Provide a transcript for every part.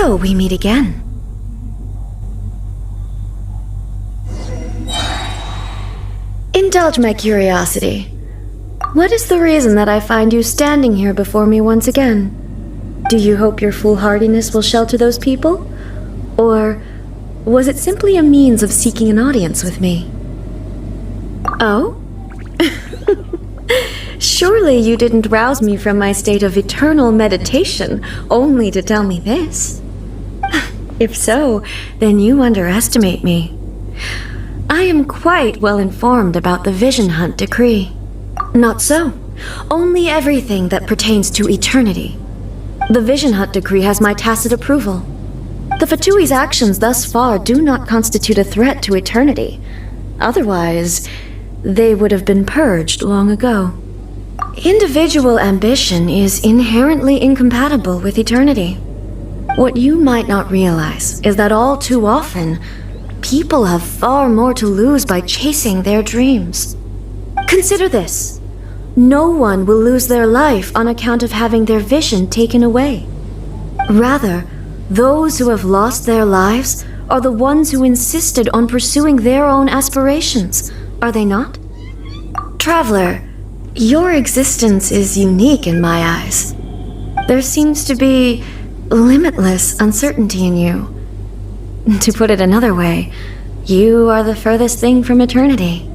So we meet again. Indulge my curiosity. What is the reason that I find you standing here before me once again? Do you hope your foolhardiness will shelter those people? Or was it simply a means of seeking an audience with me? Oh? Surely you didn't rouse me from my state of eternal meditation only to tell me this. If so, then you underestimate me. I am quite well informed about the Vision Hunt decree. Not so. Only everything that pertains to eternity. The Vision Hunt decree has my tacit approval. The Fatui's actions thus far do not constitute a threat to eternity. Otherwise, they would have been purged long ago. Individual ambition is inherently incompatible with eternity. What you might not realize is that all too often, people have far more to lose by chasing their dreams. Consider this. No one will lose their life on account of having their vision taken away. Rather, those who have lost their lives are the ones who insisted on pursuing their own aspirations, are they not? Traveler, your existence is unique in my eyes. There seems to be limitless uncertainty in you. To put it another way, you are the furthest thing from eternity.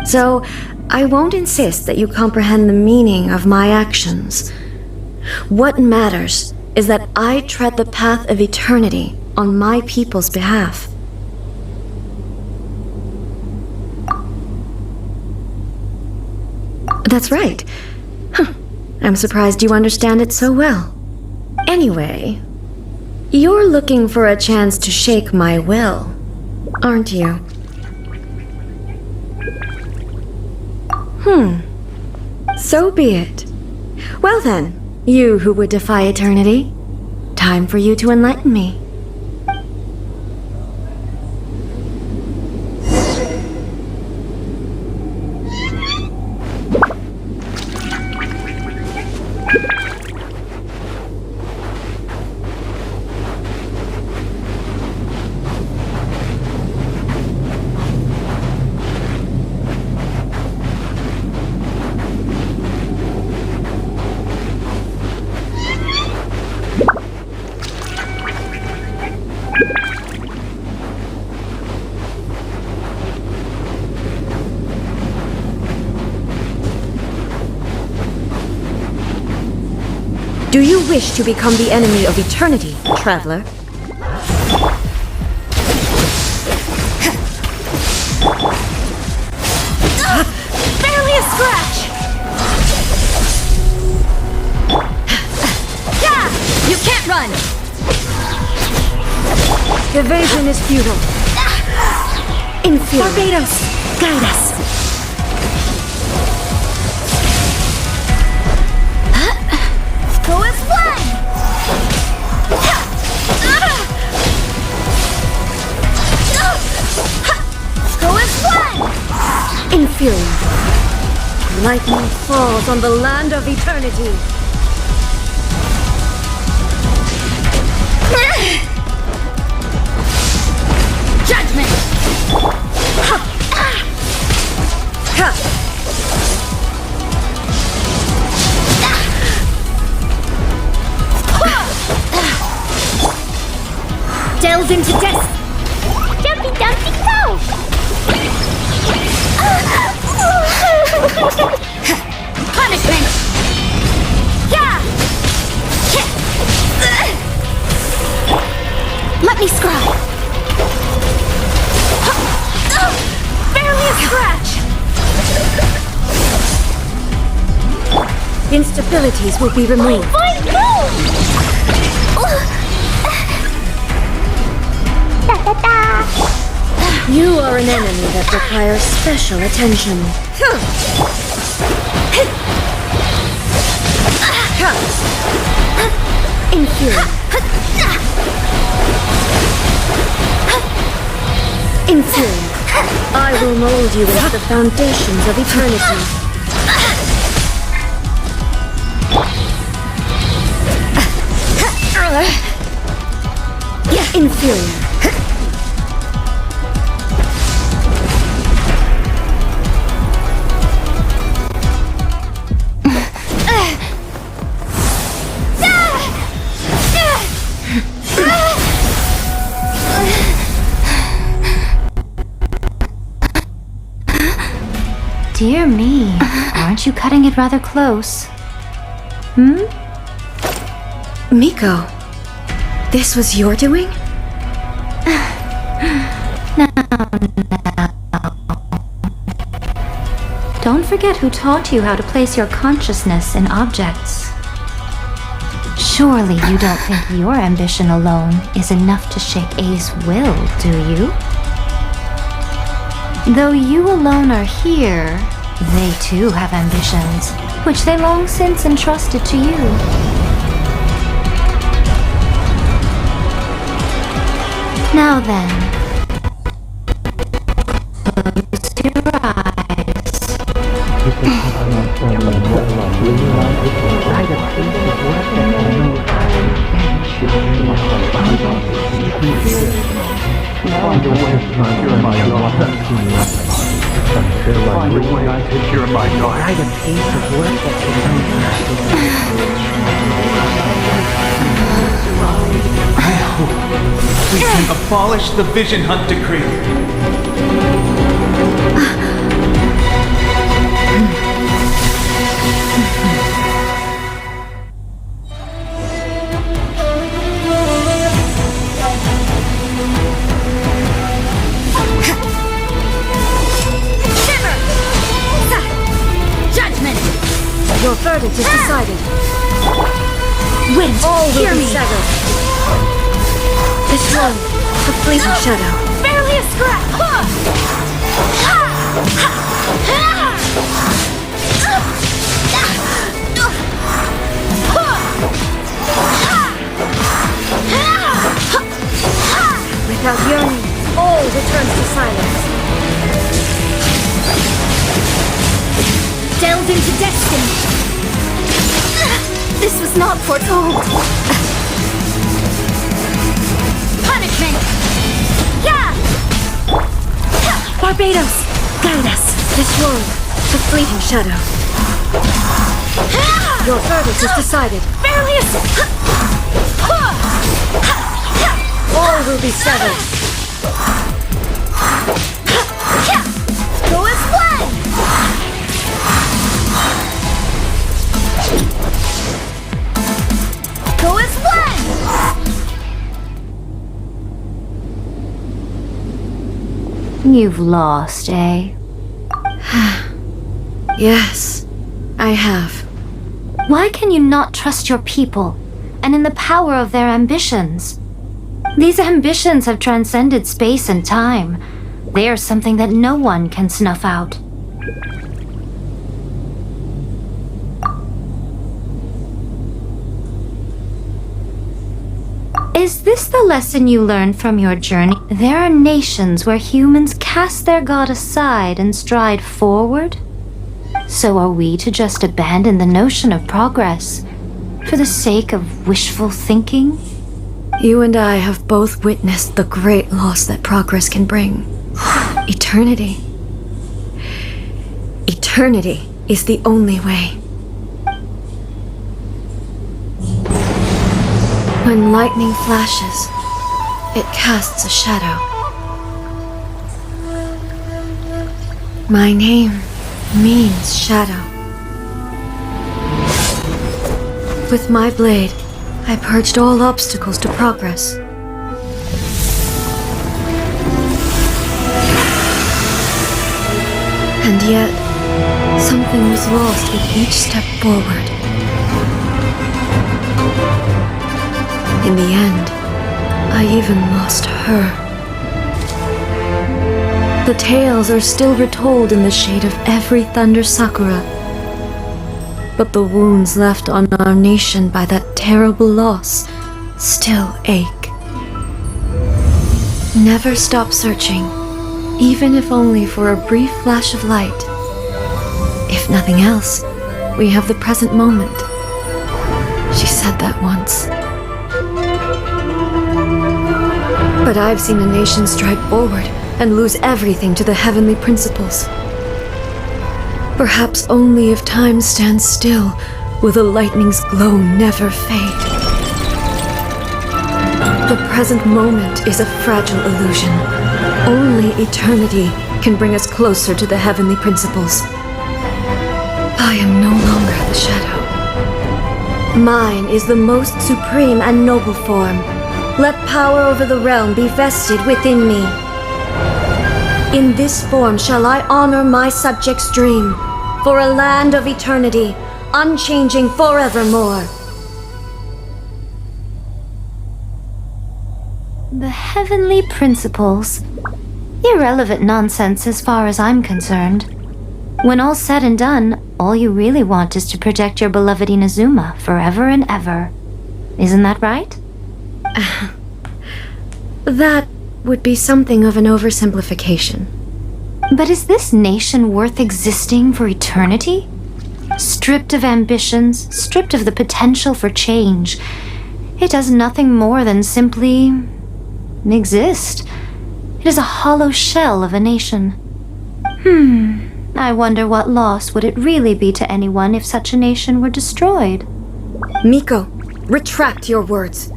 So, I won't insist that you comprehend the meaning of my actions. What matters is that I tread the path of eternity on my people's behalf. That's right. I'm surprised you understand it so well. Anyway, you're looking for a chance to shake my will, aren't you? So be it. Well then, you who would defy eternity, time for you to enlighten me. Do you wish to become the enemy of eternity, traveler? Barely a scratch! Yeah! You can't run! Evasion is futile. Inferior. Barbados, guide us. Go as one! Go as one! Inferior. Lightning falls on the land of eternity. Judgment! Delve into death! Jumpy dumpy go! Punishment! Yeah! Let me scry! Barely a scratch! Instabilities will be removed. Fine, go! You are an enemy that requires special attention. Inferior. Inferior. I will mold you into the foundations of eternity. Inferior. Dear me, aren't you cutting it rather close? Miko, this was your doing? Don't forget who taught you how to place your consciousness in objects. Surely you don't think your ambition alone is enough to shake A's will, do you? Though you alone are here, they too have ambitions, which they long since entrusted to you. Now then, close your eyes. We can abolish the Vision Hunt Decree. Your verdict is decided. Wind, All will hear be me! severed. This one, a fleeting shadow. Barely a scratch! Without yearning, all returns to silence. Delved into destiny! This was not foretold! Punishment! Yeah! Barbados, guide us. This one, a fleeting shadow. Your verdict is decided. Barely a All will be severed. Go as one! Go as one! You've lost, eh? Yes, I have. Why can you not trust your people and in the power of their ambitions? These ambitions have transcended space and time. They are something that no one can snuff out. Is this the lesson you learned from your journey? There are nations where humans cast their god aside and stride forward. So are we to just abandon the notion of progress for the sake of wishful thinking? You and I have both witnessed the great loss that progress can bring. Eternity. Eternity is the only way. When lightning flashes, it casts a shadow. My name means shadow. With my blade, I purged all obstacles to progress. And yet, something was lost with each step forward. In the end, I even lost her. The tales are still retold in the shade of every thunder sakura. But the wounds left on our nation by that terrible loss still ache. Never stop searching, even if only for a brief flash of light. If nothing else, we have the present moment. She said that once. But I've seen a nation stride forward and lose everything to the heavenly principles. Perhaps only if time stands still will the lightning's glow never fade. The present moment is a fragile illusion. Only eternity can bring us closer to the heavenly principles. I am no longer the shadow. Mine is the most supreme and noble form. Let power over the realm be vested within me. In this form shall I honor my subjects' dream, for a land of eternity, unchanging forevermore. The heavenly principles. Irrelevant nonsense as far as I'm concerned. When all's said and done, all you really want is to protect your beloved Inazuma forever and ever. Isn't that right? That would be something of an oversimplification. But is this nation worth existing for eternity? Stripped of ambitions, stripped of the potential for change, it does nothing more than simply exist. It is a hollow shell of a nation. I wonder what loss would it really be to anyone if such a nation were destroyed? Miko, retract your words.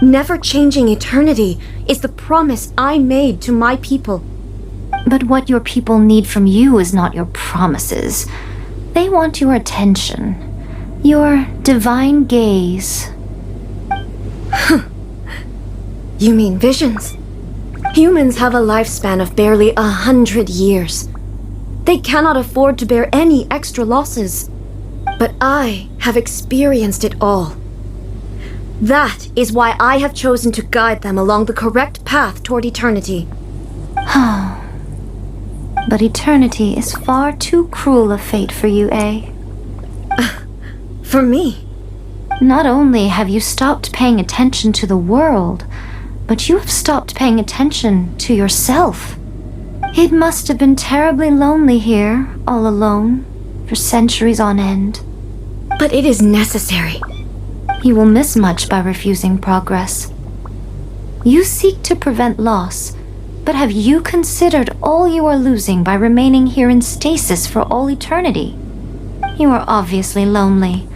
Never changing eternity is the promise I made to my people. But what your people need from you is not your promises. They want your attention, your divine gaze. You mean visions? Humans have a lifespan of barely 100 years. They cannot afford to bear any extra losses. But I have experienced it all. That is why I have chosen to guide them along the correct path toward eternity. But eternity is far too cruel a fate for you, eh? For me? Not only have you stopped paying attention to the world, but you have stopped paying attention to yourself. It must have been terribly lonely here, all alone, for centuries on end. But it is necessary. You will miss much by refusing progress. You seek to prevent loss, but have you considered all you are losing by remaining here in stasis for all eternity? You are obviously lonely,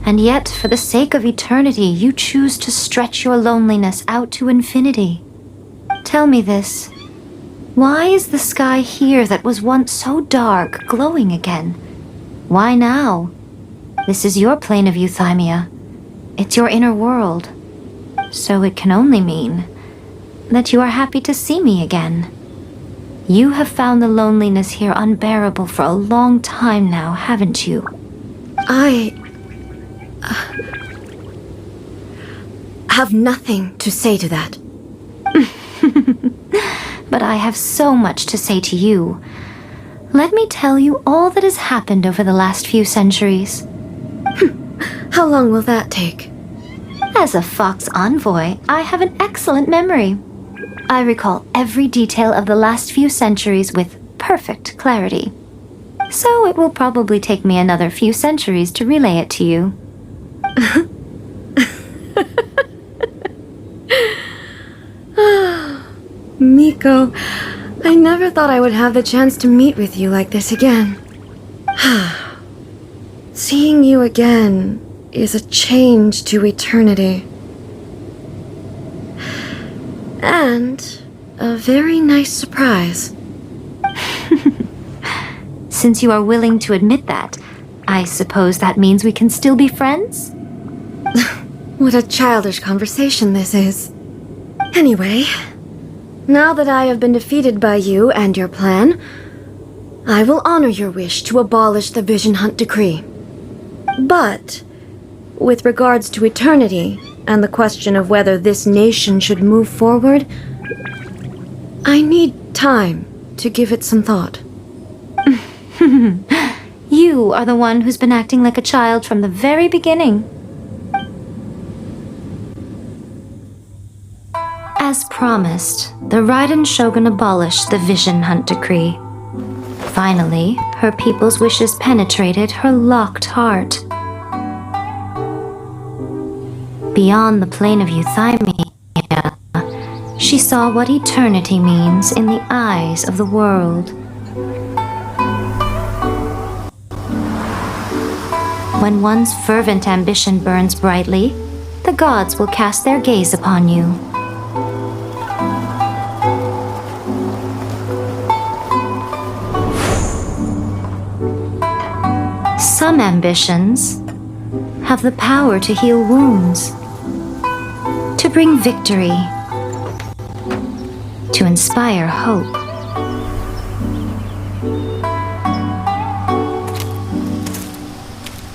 and yet for the sake of eternity you choose to stretch your loneliness out to infinity. Tell me this. Why is the sky here that was once so dark glowing again? Why now? This is your plane of euthymia. It's your inner world. So it can only mean that you are happy to see me again. You have found the loneliness here unbearable for a long time now, haven't you? I have nothing to say to that. But I have so much to say to you. Let me tell you all that has happened over the last few centuries. How long will that take? As a Fox envoy, I have an excellent memory. I recall every detail of the last few centuries with perfect clarity. So it will probably take me another few centuries to relay it to you. Miko, I never thought I would have the chance to meet with you like this again. Seeing you again is a change to eternity. And a very nice surprise. Since you are willing to admit that, I suppose that means we can still be friends? What a childish conversation this is. Anyway, now that I have been defeated by you and your plan, I will honor your wish to abolish the Vision Hunt Decree. But, with regards to eternity and the question of whether this nation should move forward, I need time to give it some thought. You are the one who's been acting like a child from the very beginning. As promised, the Raiden Shogun abolished the Vision Hunt Decree. Finally, her people's wishes penetrated her locked heart. Beyond the plane of euthymia, she saw what eternity means in the eyes of the world. When one's fervent ambition burns brightly, the gods will cast their gaze upon you. Some ambitions have the power to heal wounds, to bring victory, to inspire hope.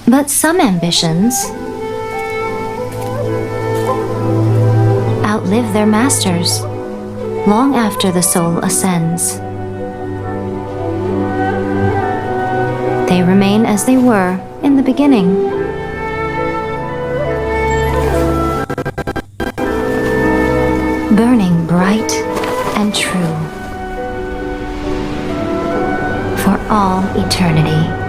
But some ambitions outlive their masters long after the soul ascends. They remain as they were in the beginning. Burning bright and true for all eternity.